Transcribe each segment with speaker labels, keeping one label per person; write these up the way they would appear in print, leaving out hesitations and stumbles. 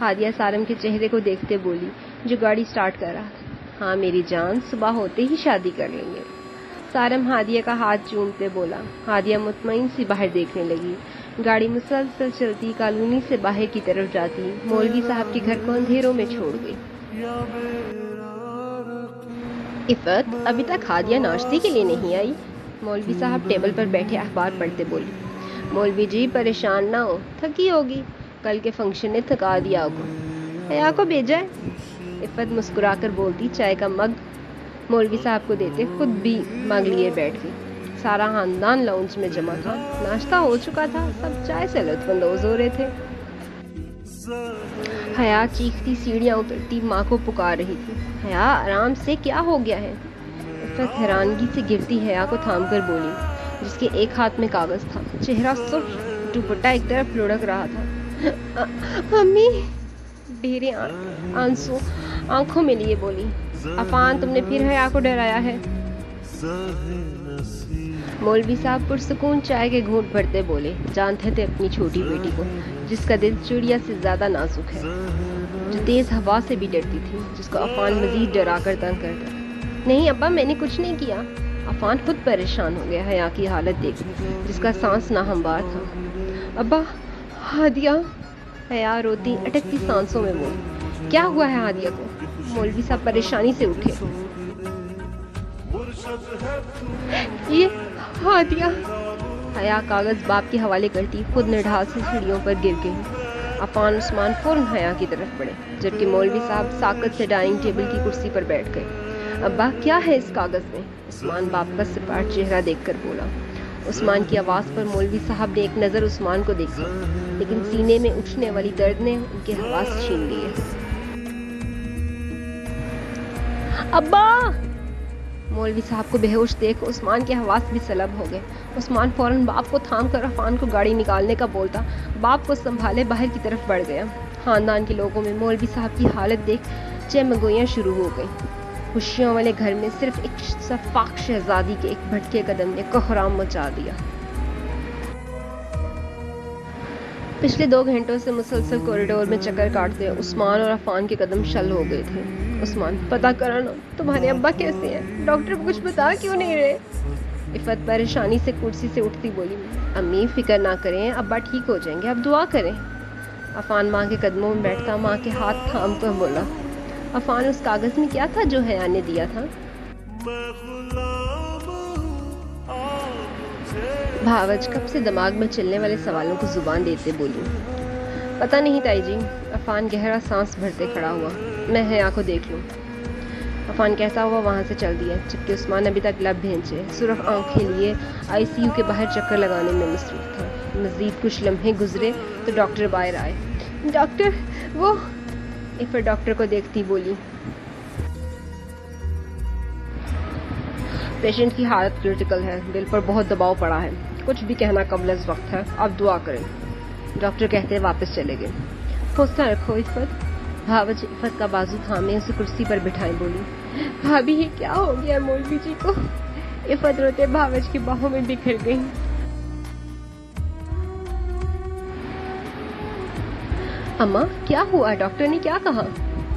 Speaker 1: ہادیہ سارم کے چہرے کو دیکھتے بولی جو گاڑی سٹارٹ کر رہا تھا۔ ہاں میری جان، صبح ہوتے ہی شادی کر لیں گے۔ سارم ہادیہ کا ہاتھ چومتے بولا۔ ہادیہ مطمئن سی باہر دیکھنے لگی۔ گاڑی مسلسل چلتی کالونی سے باہر کی طرف جاتی مولوی صاحب کے گھر کو اندھیروں میں چھوڑ گئی۔ عفت ابھی تک ہادیہ ناشتے کے لیے نہیں آئی؟ مولوی صاحب ٹیبل پر بیٹھے اخبار پڑھتے بولے۔ مولوی جی پریشان نہ ہو، تھکی ہوگی، کل کے فنکشن نے تھکا دیا ہوگا، حیا کو بھیجا ہے۔ عفت مسکرا کر بولتی، چائے کا مگ مولوی صاحب کو دیتے خود بھی مگ لیے بیٹھ گئی۔ سارا خاندان لاؤنج میں جمع تھا، ناشتہ ہو چکا تھا، سب چائے سے لطف اندوز ہو رہے تھے۔ حیا چیختی سیڑھیاں اترتی ماں کو پکار رہی تھی۔ حیا آرام سے، کیا ہو گیا ہے؟ عفت حیرانگی سے گرتی حیا کو تھام کر بولی، جس کے ایک ہاتھ میں کاغذ تھا، چہرہ سرخ، دوپٹہ ایک طرف لڑک رہا تھا۔ امی ڈھیرے آنسو آنکھوں میں لیے بولی، عفان تم نے پھر حیا کو ڈرایا ہے؟ مولوی صاحب پرسکون چائے کے گھونٹ بھرتے بولے، جانتے تھے اپنی چھوٹی بیٹی کو جس کا دل چڑیا سے زیادہ نازک ہے، جو تیز ہوا سے بھی ڈرتی تھی، جس کو عفان مزید ڈرا کر تنگ کرتا۔ نہیں ابا میں نے کچھ نہیں کیا۔ عفان خود پریشان ہو گیا حیا کی حالت دیکھ، جس کا سانس ناہموار تھا۔ ابا ہادیہ، حیا روتی اٹکتی سانسوں میں بولی، کیا ہوا ہے ہادیہ کو؟ مولوی صاحب پریشانی سے اٹھے۔ یہ ہادیہ، حیا کاغذ باپ کے حوالے کرتی خود نڈھال سے سیڑھیوں پر گر گئی۔ عفان عثمان فوراً حیا کی طرف بڑھے، جبکہ مولوی صاحب ساکت سے ڈائننگ ٹیبل کی کرسی پر بیٹھ گئے۔ ابا کیا ہے اس کاغذ میں؟ عثمان باپ کا سپاٹ چہرہ دیکھ کر بولا۔ عثمان کی آواز پر مولوی صاحب نے ایک نظر عثمان کو دیکھی، لیکن سینے میں اٹھنے والی درد نے ان کے حواس چھین لیے۔ ابا! مولوی صاحب کو بے ہوش دیکھ عثمان کے حواس بھی سلب ہو گئے۔ عثمان فوراً باپ کو تھام کر عفان کو گاڑی نکالنے کا بولتا باپ کو سنبھالے باہر کی طرف بڑھ گیا۔ خاندان کے لوگوں میں مولوی صاحب کی حالت دیکھ چہمگوئیاں شروع ہو گئیں۔ خوشیوں والے گھر میں صرف ایک شفاق شہزادی کے ایک بھٹکے قدم نے کوہرام مچا دیا۔ پچھلے 2 گھنٹوں سے مسلسل کوریڈور میں چکر کاٹتے عثمان اور عفان کے قدم شل ہو گئے تھے۔ عثمان پتا کرنا تمہارے ابا کیسے ہیں؟ ڈاکٹر کچھ بتا کیوں نہیں رہے؟ عفت پریشانی سے کرسی سے اٹھتی بولی، امی فکر نہ کریں، ابا ٹھیک ہو جائیں گے، اب دعا کریں۔ عفان ماں کے قدموں میں بیٹھتا ماں کے ہاتھ تھام کر بولا، عفان اس کاغذ میں کیا تھا جو حیا نے دیا تھا؟ بھاوج کب سے دماغ میں چلنے والے سوالوں کو زبان دیتے بولی، پتہ نہیں تائی جی۔ عفان گہرا سانس بھرتے کھڑا ہوا، میں حیا کو دیکھ لوں۔ عفان کیسا ہوا وہاں سے چل دیا، جبکہ عثمان ابھی تک لب بھینچے سرخ آنکھیں لیے ICU کے باہر چکر لگانے میں مصروف تھا۔ مزید کچھ لمحے گزرے تو ڈاکٹر باہر آئے۔ ڈاکٹر وہ، عفت ڈاکٹر کو دیکھتی بولی، پیشنٹ کی حالت کریٹیکل ہے، دل پر بہت دباؤ پڑا ہے، کچھ بھی کہنا قبل از وقت ہے، آپ دعا کریں۔ ڈاکٹر کہتے واپس چلے گئے۔ حوصلہ رکھو عفت۔ بھاوج عفت کا بازو تھامے اسے کرسی پر بٹھائے بولی، بھابھی یہ کیا ہو گیا مولوی جی کو؟ عفت روتے بھاوج کی باہوں میں بکھر گئی۔ اماں کیا ہوا؟ ڈاکٹر نے کیا کہا؟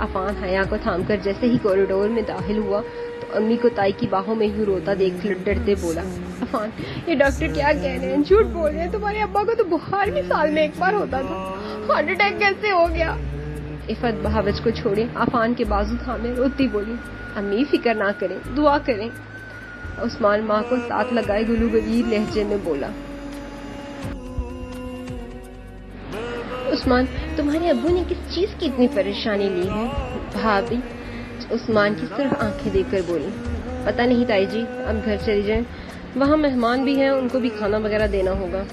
Speaker 1: عفان حیا کو تھام کر جیسے ہی کوریڈور میں داخل ہوا تو امی کو تائی کی باہوں میں یوں روتا دیکھ ڈرتے بولا، عفان یہ ڈاکٹر کیا کہہ رہے ہیں؟ جھوٹ بول رہے ہیں، تمہارے ابا کو تو بخار بھی سال میں 1 بار ہوتا تھا، ہارٹ اٹیک کیسے ہو گیا؟ عفت بھاوج کو چھوڑے عفان کے بازو تھامے روتی بولی، امی فکر نہ کریں، دعا کریں۔ عثمان ماں کو ساتھ لگائے گلوگلیر لہجے میں بولا، عثمان تمہارے ابو نے کس چیز کی اتنی پریشانی لی ہے؟ بھابھی عثمان کی صرف آنکھیں دیکھ کر بولی، پتہ نہیں تائی جی، اب گھر چلی جائیں، وہاں مہمان بھی ہیں، ان کو بھی کھانا وغیرہ دینا ہوگا،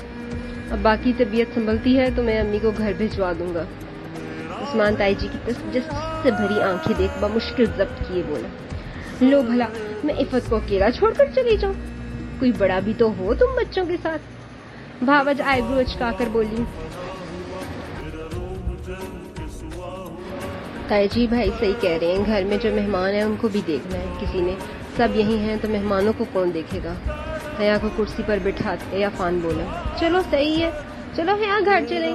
Speaker 1: اب باقی طبیعت سنبھلتی ہے تو میں امی کو گھر بھجوا دوں گا۔ عثمان تائی جی کی تجسس سے بھری آنکھیں دیکھ بمشکل ضبط کیے بولا، لو بھلا میں عفت کو اکیلا چھوڑ کر چلی جاؤں؟ کوئی بڑا بھی تو ہو تم بچوں کے ساتھ۔ بھاوج آئی برو اچکا کر بولی، تائی جی بھائی صحیح کہہ رہے ہیں، گھر میں جو مہمان ہیں ان کو بھی دیکھنا ہے کسی نے، سب یہی ہیں تو مہمانوں کو کون دیکھے گا؟ حیا کو کرسی پر بٹھاتے عفان بولا، چلو صحیح ہے، چلو حیا گھر چلیں۔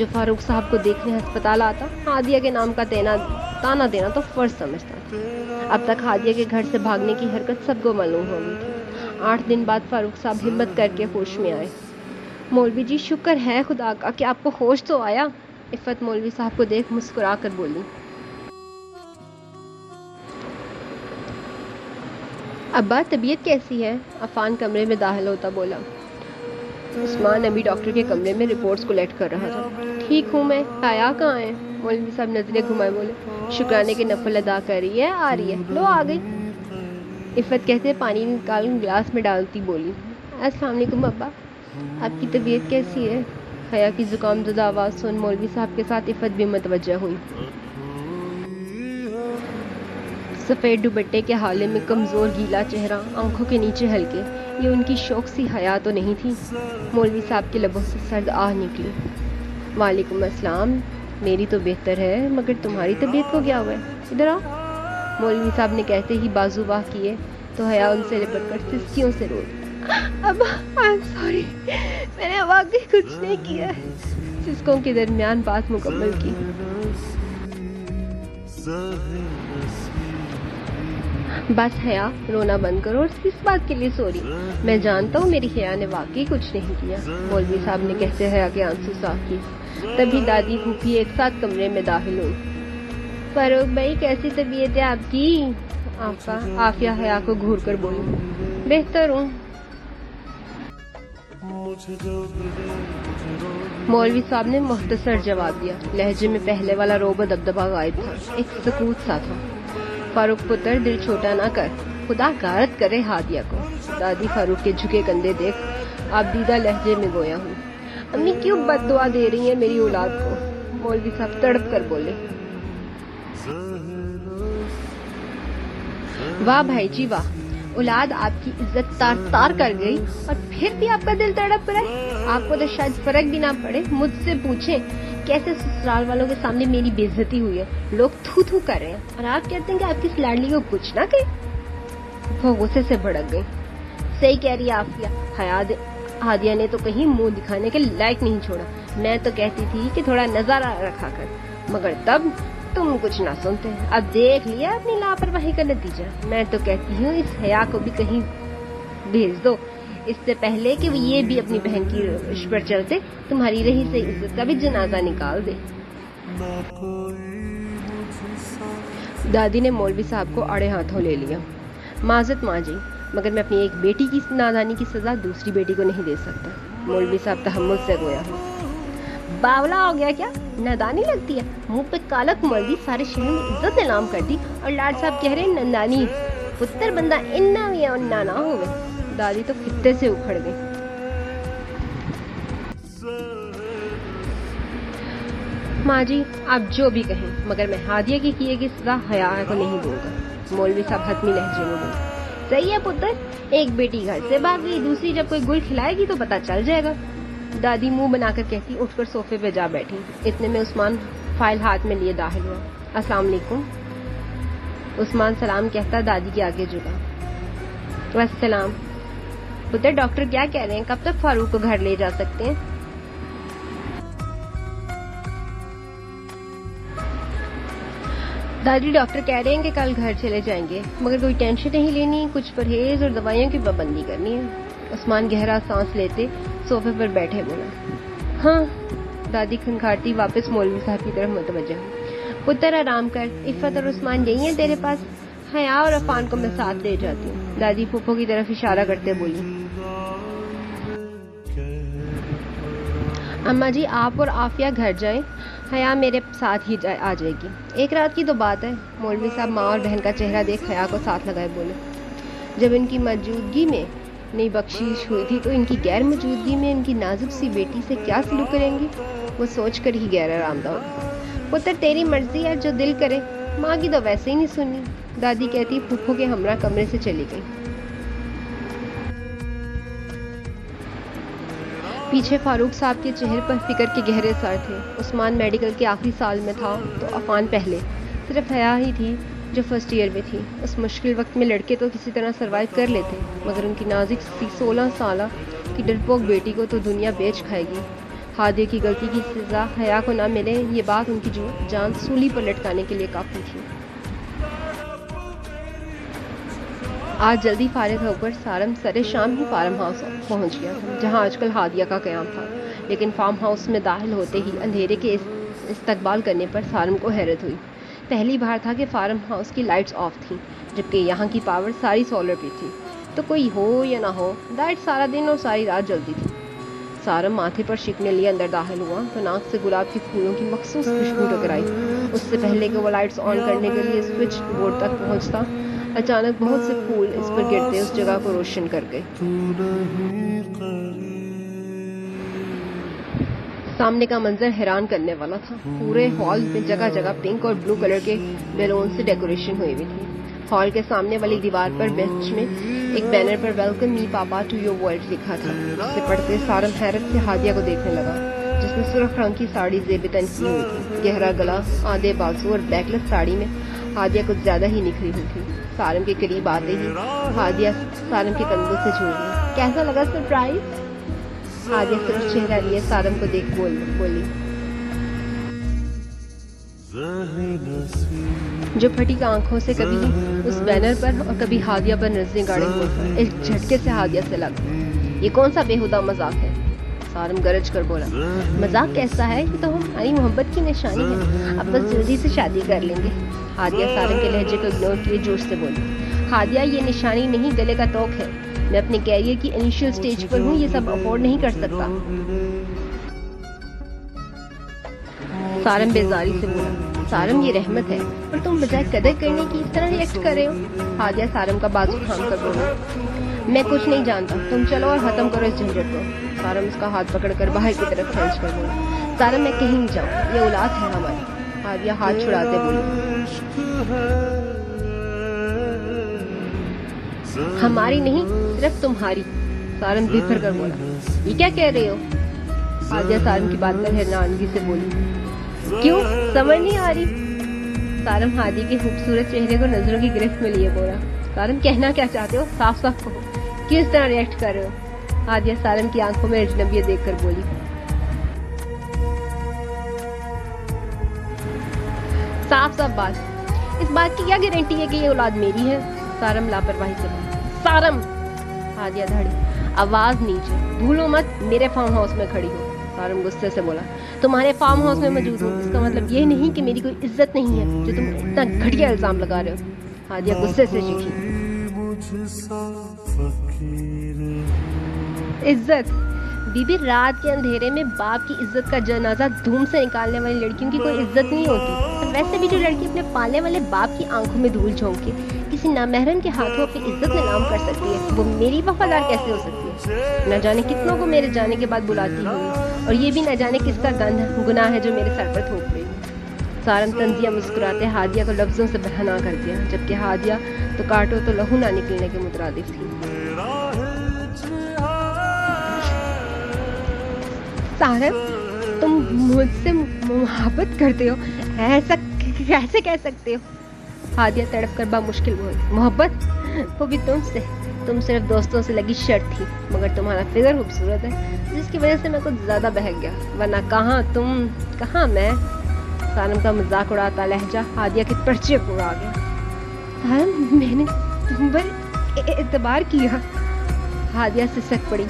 Speaker 1: جو فاروق صاحب کو دیکھنے ہسپتال آتا ہادیہ کے نام کا تانا دینا تو فرض سمجھتا تھا۔ اب تک ہادیہ کے گھر سے بھاگنے کی حرکت سب کو معلوم ہو گئی تھی۔ 8 دن بعد فاروق صاحب ہمت کر کے ہوش میں آئے۔ مولوی جی شکر ہے خدا کا کہ آپ کو ہوش تو آیا۔ عفت مولوی صاحب کو دیکھ مسکرا کر بولی۔ ابا طبیعت کیسی ہے؟ عفان کمرے میں داخل ہوتا بولا۔ عثمان ابھی ڈاکٹر کے کمرے میں رپورٹس کولیکٹ کر رہا تھا۔ ٹھیک ہوں میں، حیا کہاں ہے؟ مولوی صاحب نظریں گھمائے بولے۔ شکرانے کے نفل ادا کر رہی ہے، آ رہی ہے، لو آ گئی۔ عفت کہتے پانی نکال گلاس میں ڈالتی بولی۔ السلام علیکم ابا، آپ کی طبیعت کیسی ہے؟ حیا کی زکام زدہ آواز سن مولوی صاحب کے ساتھ عفت بھی متوجہ ہوئی۔ سفید دوپٹے کے حالے میں کمزور گیلا چہرہ، آنکھوں کے نیچے ہلکے، یہ ان کی شوق سی حیا تو نہیں تھی۔ مولوی صاحب کے لبوں سے سرد آہ نکلی۔ وعلیکم السلام، میری تو بہتر ہے مگر تمہاری طبیعت کو کیا ہوا ہے؟ ادھر آؤ۔ مولوی صاحب نے کہتے ہی بازو واہ کیے تو حیا ان سے لپٹ کر سسکیوں سے رو دی۔ ابا آئی ایم سوری، میں نے واقعی کچھ نہیں کیا ہے۔ سسکوں کے درمیان بات مکمل کی۔ بس حیا رونا بند کرو اور کس بات کے لیے سوری؟ میں جانتا ہوں میری حیا نے واقعی کچھ نہیں کیا۔ مولوی صاحب نے کہتے حیا کے آنسو صاف کیے۔ تبھی دادی پھوپھی ایک ساتھ کمرے میں داخل ہوئی۔ فاروق بھائی کیسی طبیعت ہے آپ کی؟ عافیہ حیا کو گھور کر بولی۔ بہتر ہوں۔ مولوی صاحب نے مختصر جواب دیا۔ لہجے میں پہلے والا روب و دبدبا غائب تھا، ایک سکوت سا تھا۔ فاروق پتر دل چھوٹا نہ کر، خدا غارت کرے ہادیہ کو۔ دادی فاروق کے جھکے کندھے دیکھ آبدیدہ لہجے میں گویا ہوئی۔ امی کیوں بد دعا دے رہی ہیں میری اولاد کو؟ مولوی صاحب تڑپ کر بولے۔ واہ بھائی جی واہ، اولاد آپ کی عزت تار تار کر گئی اور پھر بھی آپ کا دل تڑپ رہا ہے۔ آپ کو تو شاید فرق بھی نہ پڑے، مجھ سے پوچھیں کیسے سسرال والوں کے سامنے میری بے عزتی ہوئی ہے، لوگ تھو تھو کر رہے ہیں اور آپ کہتے ہیں کہ آپ کی لاڈلی کو کچھ نہ کہے۔ وہ غصے سے بھڑک گئی۔ صحیح کہہ رہی ہے عافیہ، ہادیہ نے تو کہیں منہ دکھانے کے لائق نہیں چھوڑا۔ میں تو کہتی تھی کہ تھوڑا نظارہ رکھا کر، مگر تب تم کچھ نہ سنتے۔ اب دیکھ لیا اپنی لاپرواہی کا نتیجہ۔ میں تو کہتی ہوں اس حیا کو بھی کہیں بھیج دو، اس سے پہلے کہ وہ یہ بھی اپنی بہن کی روش پر چلتے تمہاری رہی سے عزت کا بھی جنازہ نکال دے۔ دادی نے مولوی صاحب کو اڑے ہاتھوں لے لیا۔ معذرت ماں جی، مگر میں اپنی ایک بیٹی کی نادانی کی سزا دوسری بیٹی کو نہیں دے سکتا۔ مولوی صاحب تحمل سے گویا۔ باولا ہو گیا کیا؟ نادانی لگتی ہے؟ منہ پہ کالک مل دی، سارے شہر میں عزت نیلام کر دی اور لاڈ صاحب کہہ رہے نندانی پتر بندہ اننا بھی اننا نہ ہوئے۔ دادی تو خطے سے اکھڑ گئی۔ ماں جی آپ جو بھی کہیں مگر میں ہادیہ کی کیے گی سزا حیا کو نہیں دوں گا۔ مولوی صاحب حتمی لہجے میں بولے۔ صحیح ہے پتر، ایک بیٹی گھر سے بھاگ گئی، دوسری جب کوئی گل کھلائے گی تو پتہ چل جائے گا۔ دادی منہ بنا کر کہتی اٹھ کر صوفے پہ جا بیٹھی۔ اتنے میں عثمان فائل ہاتھ میں لیے داخل ہوا۔ السلام علیکم۔ عثمان سلام کہتا دادی کے آگے جھکا۔ والسلام۔ پتر ڈاکٹر کیا کہہ رہے ہیں، کب تک فاروق کو گھر لے جا سکتے ہیں؟ دادی ڈاکٹر کہہ رہے ہیں کہ کل گھر چلے جائیں گے، مگر کوئی ٹینشن نہیں لینی، کچھ پرہیز اور دوائیوں کی پابندی کرنی ہے۔ عثمان گہرا سانس لیتے صوفے پر بیٹھے بولا۔ ہاں۔ دادی کھنکھارتی واپس مولوی صاحب کی طرف متوجہ ہوئی۔ پتر آرام کر، عفت اور عثمان یہی ہیں تیرے پاس؟ حیا اور عفان کو میں ساتھ لے جاتی ہوں۔ دادی پھوپھو کی طرف اشارہ کرتے بولی۔ اماں جی آپ اور عافیہ گھر جائیں، حیا میرے ساتھ ہی آ جائے گی، ایک رات کی تو بات ہے۔ مولوی صاحب ماں اور بہن کا چہرہ دیکھ حیا کو ساتھ لگائے بولے۔ جب ان کی موجودگی میں نئی بخشش ہوئی تھی تو ان کی غیر موجودگی میں ان کی نازک سی بیٹی سے کیا سلوک کریں گی، وہ سوچ کر ہی غیر آرامدہ ہوگی۔ پتر تیری مرضی ہے، جو دل کرے، ماں کی تو ویسے ہی نہیں سنی۔ دادی کہتی پھوپھو کے ہمراہ کمرے سے چلی گئی۔ پیچھے فاروق صاحب کے چہرے پر فکر کے گہرے سر تھے۔ عثمان میڈیکل کے آخری سال میں تھا تو عفان پہلے، صرف حیا ہی تھی جو فرسٹ ایئر میں تھی۔ اس مشکل وقت میں لڑکے تو کسی طرح سروائیو کر لیتے، مگر ان کی نازک سی 16 سالہ کی ڈرپوک بیٹی کو تو دنیا بیچ کھائے گی۔ ہادیہ کی غلطی کی سزا حیا کو نہ ملے، یہ بات ان کی جان سولی پر لٹکانے کے لیے کافی تھی۔ آج جلدی فارغ ہو کر سارم سرے شام ہی فارم ہاؤس پہنچ گیا تھا جہاں آج کل ہادیہ کا قیام تھا، لیکن فارم ہاؤس میں داخل ہوتے ہی اندھیرے کے استقبال کرنے پر سارم کو حیرت ہوئی۔ پہلی بار تھا کہ فارم ہاؤس کی لائٹس آف تھیں، جبکہ یہاں کی پاور ساری سولر پہ تھی، تو کوئی ہو یا نہ ہو لائٹ سارا دن اور ساری رات جلتی تھی۔ سارم ماتھے پر شکنے لیے اندر داخل ہوا تو ناک سے گلاب کے پھولوں کی مخصوص خوشبو ٹکرائی۔ اس سے پہلے کہ وہ لائٹس آن کرنے کے لیے سوئچ بورڈ تک پہنچتا، اچانک بہت سے پھول اس پر گرتے اس جگہ کو روشن کر گئے۔ سامنے کا منظر حیران کرنے والا تھا۔ پورے ہال میں جگہ جگہ پنک اور بلو کلر کے بیلون سے ڈیکوریشن ہوئی ہوئی تھی۔ ہال کے سامنے والی دیوار پر بیچ میں ایک بینر پر welcome me papa to your world لکھا تھا۔ اسے پڑھتے سارم حیرت سے ہادیہ کو دیکھنے لگا، جس نے سرخ رنگ کی ساڑی زیب تن کی ہوئی تھی۔ گہرا گلا، آدھے بازو اور بیکلس ساڑی میں ہادیہ کچھ زیادہ ہی نکھری ہوئی تھی۔ سارم کے قریب آتے ہی ہادیہ سارم کے کندھوں سے جھول گئی۔ کیسا لگا سرپرائز؟ ہادیہ صرف چہرہ لیے سارم کو دیکھ بولی، جو پھٹی آنکھوں سے کبھی اس بینر پر اور کبھی ہادیہ پر نظریں گاڑے ہوئے۔ ایک جھٹکے سے ہادیہ سے لگ، یہ کون سا بےہودہ مذاق ہے؟ سارم گرج کر بولا، مذاق کیسا ہے، یہ تو ہماری محبت کی نشانی ہے، اب بس جلدی سے شادی کر لیں گے۔ ہادیہ سارم کے لہجے کو اگنور کیے جوش سے بولی، ہادیہ یہ نشانی نہیں، گلے کا توق ہے، میں اپنے کیریئر کی انیشیل سٹیج پر ہوں، یہ سب افورڈ نہیں کر سکتا۔ سارم بیزاری سے بولا، سارم یہ رحمت ہے، اور تم بجائے قدر کرنے کی اس طرح ریئیکٹ کر رہے ہو۔ ہادیہ سارم کا بازو تھام کر بولا، میں کچھ نہیں جانتا، تم چلو اور ختم کرو اس جھنجٹ کو۔ سارم اس کا ہاتھ پکڑ کر باہر کی طرف کھینچ کر بولا، سارم میں کہیں نہیں جاؤں، یہ اولاد ہے ہماری۔ ہادیہ ہاتھ چھڑاتے بولی، ہماری نہیں، صرف تمہاری۔ سارم بھر کر بولا، یہ کیا کہہ رہے ہو؟ ہادیہ سارم کی بات پر حیرانگی سے بولی، کیوں سمجھ نہیں آ رہی؟ سارم ہادی کے خوبصورت چہرے کو نظروں کی گرفت میں لیے بولا، سارم کہنا کیا چاہتے ہو، صاف صاف کہو، کیوں اس طرح ریئیکٹ کر رہے ہو؟ ہادیہ سارم کی آنکھوں میں اجنبیت دیکھ کر بولی، صاف صاف بات، اس بات کی کیا گارنٹی ہے کہ یہ اولاد میری ہے؟ سارم لاپرواہی سے بولا، سارم! ہادیہ دھڑی، آواز نیچے، بھولو مت میرے فارم ہاؤس میں کھڑی ہو۔ سارم غصے سے بولا، تمہارے فارم ہاؤس میں موجود ہوں، اس کا مطلب یہ نہیں کہ میری کوئی عزت نہیں ہے جو تم اتنا گھٹیا الزام لگا رہے ہو۔ ہادیہ غصے سے چیخی، عزت؟ بی بی، رات کے اندھیرے میں باپ کی عزت کا جنازہ دھوم سے نکالنے والی لڑکیوں کی کوئی عزت نہیں ہوتی، اور ویسے بھی جو لڑکی اپنے پالنے والے باپ کی آنکھوں میں دھول جھونک کے کسی نامحرم کے ہاتھوں اپنی عزت نیلام کر سکتی ہے، وہ میری وفادار کیسے ہو سکتی ہے؟ نہ جانے کتنوں کو میرے جانے کے بعد بلاتی ہوئی، اور یہ بھی نہ جانے کس کا گناہ ہے جو میرے سر پر تھوپ رہی۔ سارم طنزیہ مسکراتے ہادیہ کو لفظوں سے برہنا کر دیا، جبکہ ہادیہ تو کاٹو تو لہو نہ نکلنے کے مترادف تھی۔ سارم، تم مجھ سے محبت کرتے ہو، ایسا کیسے کہہ سکتے ہو؟ ہادیہ تڑپ کر بامشکل بولی، محبت؟ وہ بھی تم سے؟ تم صرف دوستوں سے لگی شرط تھی، مگر تمہارا فگر خوبصورت ہے، جس کی وجہ سے میں کچھ زیادہ بہک گیا، ورنہ کہاں تم کہاں میں۔ سارم کا مذاق اڑاتا لہجہ ہادیہ کے پرچے کو اڑا گیا۔ سارم، میں نے تم پر اعتبار کیا۔ ہادیہ سسک پڑی،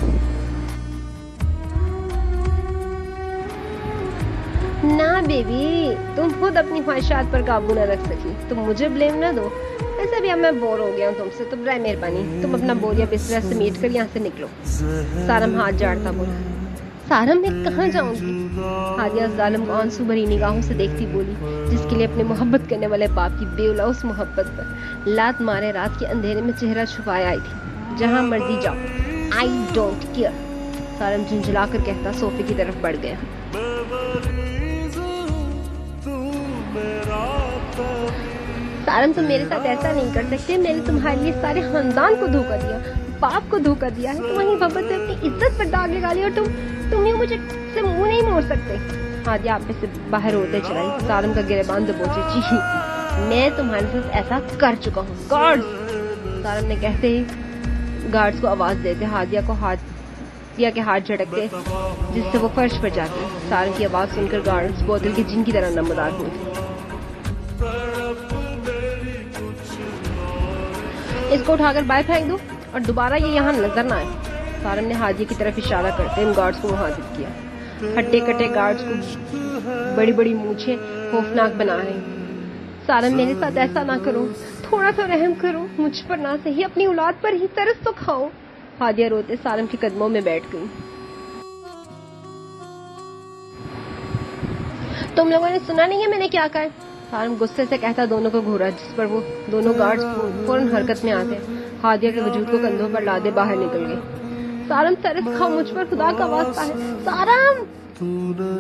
Speaker 1: نہ بیبی، تم خود اپنی خواہشات پر قابو نہ رکھ سکی، تم مجھے بلیم نہ دو، ویسے بھی اب میں بور ہو گیا ہوں تم سے، تو برائے مہربانی تم اپنا بوریا بستر سمیٹ کر یہاں سے نکلو۔ سارم ہاتھ جاڑتا بولا، سارم میں کہاں جاؤں گی؟ ہادیہ ظالم کو آنسو بھری نگاہوں سے دیکھتی بولی، جس کے لیے اپنے محبت کرنے والے باپ کی بے لوث محبت پر لات مارے رات کے اندھیرے میں چہرہ چھپائے آئی تھی۔ جہاں مرضی جاؤ، آئی ڈونٹ کیئر۔ سارم جھنجھلا کر کہتا صوفے کی طرف بڑھ گیا۔ سارم، تم میرے ساتھ ایسا نہیں کر سکتے، میں نے تمہارے لیے سارے خاندان کو دھوکہ دیا، باپ کو دھوکہ دیا ہے، تمہاری محبت سے اپنی عزت پر داغ لگا لی، اور تم یوں مجھے سے منہ نہیں موڑ سکتے۔ ہادیہ آپ سے باہر ہوتے چلائی، سارم کا گریبان دبوچے چیخی، میں تمہارے ساتھ ایسا کر چکا ہوں، گارڈز! سارم نے کہتے ہی گارڈز کو آواز دیتے ہادیہ کو ہاتھ عطیہ کے ہاتھ جھٹکتے جس سے وہ فرش پر جاتی. سارم کی آواز سن کر گارڈز بوتل کے جن کی طرح نمودار ہوئی. اس کو اٹھا کر باہر پھینک دو اور دوبارہ یہ یہاں نظر نہ آئے. سارم نے ہادیہ کی طرف اشارہ کرتے ان گارڈز کو مخاطب کیا. ہڈے کٹے گارڈز کو بڑی بڑی مونچھیں خوفناک بنا رہی. سارم میرے ساتھ ایسا نہ کرو, تھوڑا تو رحم کرو, مجھ پر نہ صحیح اپنی اولاد پر ہی ترس تو کھاؤ. ہادیہ روتے سارم کے قدموں میں بیٹھ گئی. تم لوگوں نے سنا نہیں ہے میں نے کیا کہا؟ سارم غصے سے کہتا دونوں کو گھورا, جس پر وہ دونوں گارڈز فوراً حرکت میں آتے. ہادیہ کے وجود کو کندھوں پر لادے باہر نکل گئی. سارم ترس کھاؤ, مجھ پر خدا کا واسطہ ہے, سارم.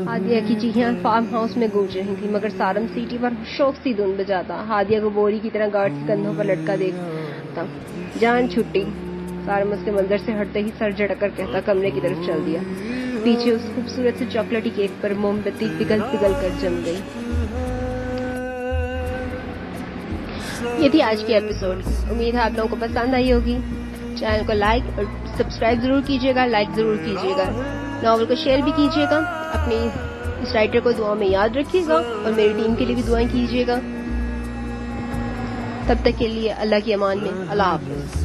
Speaker 1: ہادیہ کی چیخیاں فارم ہاؤس میں گونج رہی تھی, مگر سارم سیٹی پر شوق سی دھن بجاتا. ہادیہ کو بوری کی طرح گارڈ کے کندھوں پر لٹکا دیکھتا. جان چھٹی. سارم اس کے منظر سے ہٹتے ہی سر جھٹک کر کہتا کمرے کی طرف چل دیا. پیچھے اس خوبصورت سے چاکلیٹی کیک پر موم بتی پگھل پگھل کر جم گئی. یہ تھی آج کی ایپیسوڈ. امید ہے آپ لوگوں کو پسند آئی ہوگی. چینل کو لائک اور سبسکرائب ضرور کیجیے گا, لائک ضرور کیجیے گا. ناول کو شیئر بھی کیجیے گا. اپنی اس رائٹر کو دعا میں یاد رکھیے گا اور میری ٹیم کے لیے بھی دعائیں کیجیے گا. تب تک کے لیے اللہ کی امان میں. اللہ حافظ.